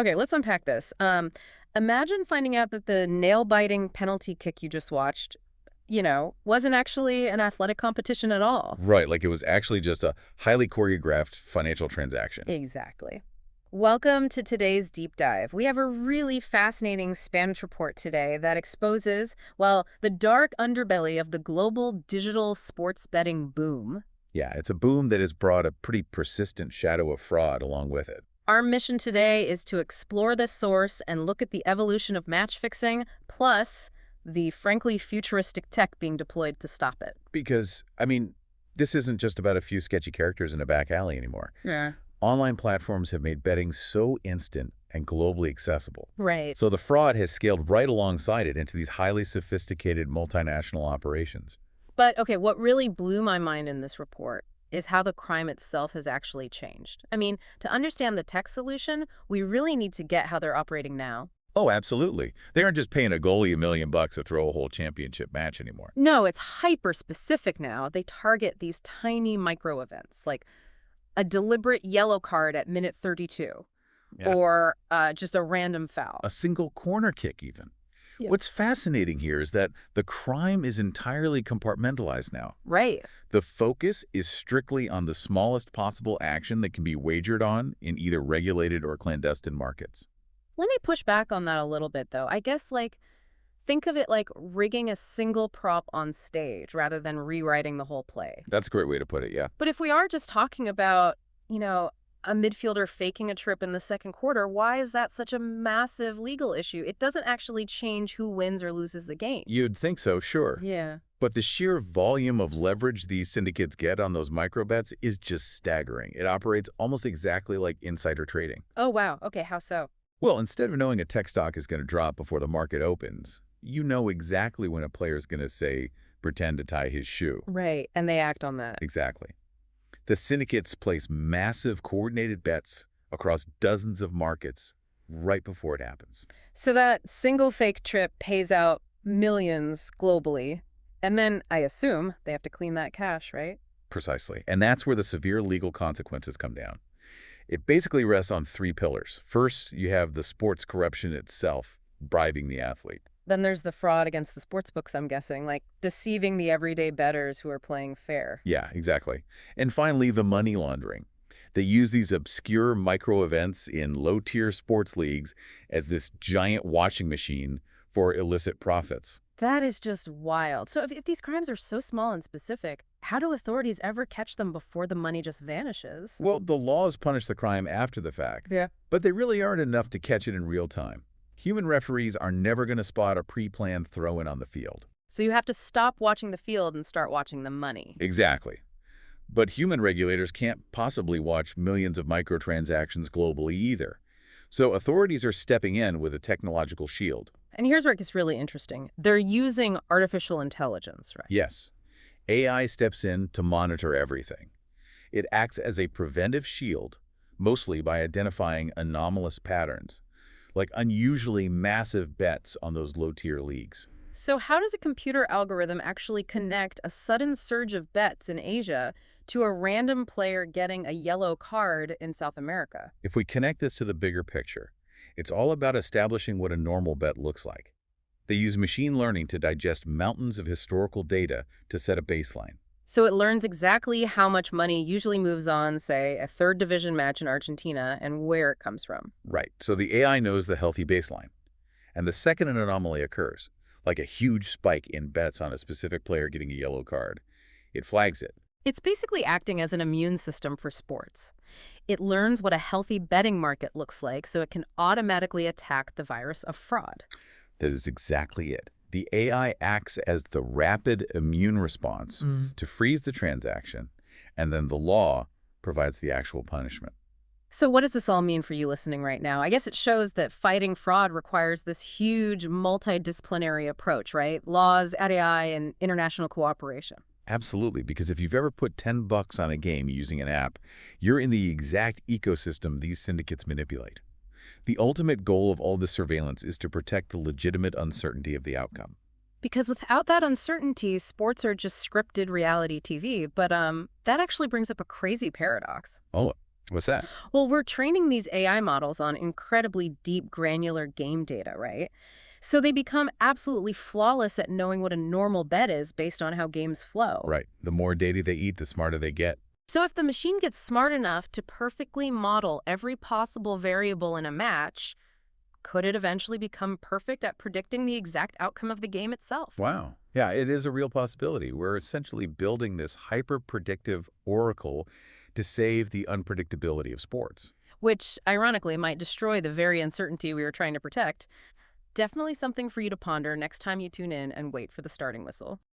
Okay, let's unpack this. Imagine finding out that the nail-biting penalty kick you just watched, wasn't actually an athletic competition at all. Right, like it was actually just a highly choreographed financial transaction. Exactly. Welcome to today's deep dive. We have a really fascinating Spanish report today that exposes, well, the dark underbelly of the global digital sports betting boom. Yeah, it's a boom that has brought a pretty persistent shadow of fraud along with it. Our mission today is to explore this source and look at the evolution of match fixing, plus the frankly futuristic tech being deployed to stop it. Because, this isn't just about a few sketchy characters in a back alley anymore. Yeah. Online platforms have made betting so instant and globally accessible. Right. So the fraud has scaled right alongside it into these highly sophisticated multinational operations. But, okay, what really blew my mind in this report is how the crime itself has actually changed. I mean, to understand the tech solution, we really need to get how they're operating now. Oh, absolutely. They aren't just paying a goalie $1 million to throw a whole championship match anymore. No, it's hyper-specific now. They target these tiny micro-events, like a deliberate yellow card at minute 32, Yeah. or just a random foul. A single corner kick, even. Yeah. What's fascinating here is that the crime is entirely compartmentalized now. Right. The focus is strictly on the smallest possible action that can be wagered on in either regulated or clandestine markets. Let me push back on that a little bit, though. I guess, think of it like rigging a single prop on stage rather than rewriting the whole play. That's a great way to put it, yeah. But if we are just talking about, a midfielder faking a trip in the second quarter, why is that such a massive legal issue? It doesn't actually change who wins or loses the game. You'd think so, sure. Yeah. But the sheer volume of leverage these syndicates get on those microbets is just staggering. It operates almost exactly like insider trading. Oh, wow. Okay, how so? Well, instead of knowing a tech stock is going to drop before the market opens, you know exactly when a player is going to, say, pretend to tie his shoe. Right, and they act on that. Exactly. The syndicates place massive coordinated bets across dozens of markets right before it happens. So that single fake trip pays out millions globally, and then, I assume, they have to clean that cash, right? Precisely. And that's where the severe legal consequences come down. It basically rests on three pillars. First, you have the sports corruption itself, bribing the athlete. Then there's the fraud against the sports books, I'm guessing, like deceiving the everyday bettors who are playing fair. Yeah, exactly. And finally, the money laundering. They use these obscure micro-events in low-tier sports leagues as this giant washing machine for illicit profits. That is just wild. So if these crimes are so small and specific, how do authorities ever catch them before the money just vanishes? Well, the laws punish the crime after the fact, Yeah. but they really aren't enough to catch it in real time. Human referees are never going to spot a pre-planned throw-in on the field. So you have to stop watching the field and start watching the money. Exactly. But human regulators can't possibly watch millions of microtransactions globally either. So authorities are stepping in with a technological shield. And here's where it gets really interesting. They're using artificial intelligence, right? Yes, AI steps in to monitor everything. It acts as a preventive shield, mostly by identifying anomalous patterns, like unusually massive bets on those low-tier leagues. So how does a computer algorithm actually connect a sudden surge of bets in Asia to a random player getting a yellow card in South America? If we connect this to the bigger picture, it's all about establishing what a normal bet looks like. They use machine learning to digest mountains of historical data to set a baseline. So it learns exactly how much money usually moves on, say, a third division match in Argentina and where it comes from. Right, so the AI knows the healthy baseline. And the second an anomaly occurs, like a huge spike in bets on a specific player getting a yellow card, it flags it. It's basically acting as an immune system for sports. It learns what a healthy betting market looks like so it can automatically attack the virus of fraud. That is exactly it. The AI acts as the rapid immune response to freeze the transaction, and then the law provides the actual punishment. So what does this all mean for you listening right now? I guess it shows that fighting fraud requires this huge multidisciplinary approach, right? Laws, AI, and international cooperation. Absolutely, because if you've ever put $10 on a game using an app, you're in the exact ecosystem these syndicates manipulate. The ultimate goal of all this surveillance is to protect the legitimate uncertainty of the outcome. Because without that uncertainty, sports are just scripted reality TV. But that actually brings up a crazy paradox. Oh, What's that? Well, we're training these AI models on incredibly deep, granular game data, right? So they become absolutely flawless at knowing what a normal bet is based on how games flow. Right. The more data they eat, the smarter they get. So if the machine gets smart enough to perfectly model every possible variable in a match, could it eventually become perfect at predicting the exact outcome of the game itself? Wow. Yeah, it is a real possibility. We're essentially building this hyper-predictive oracle to save the unpredictability of sports. Which, ironically, might destroy the very uncertainty we were trying to protect. Definitely something for you to ponder next time you tune in and wait for the starting whistle.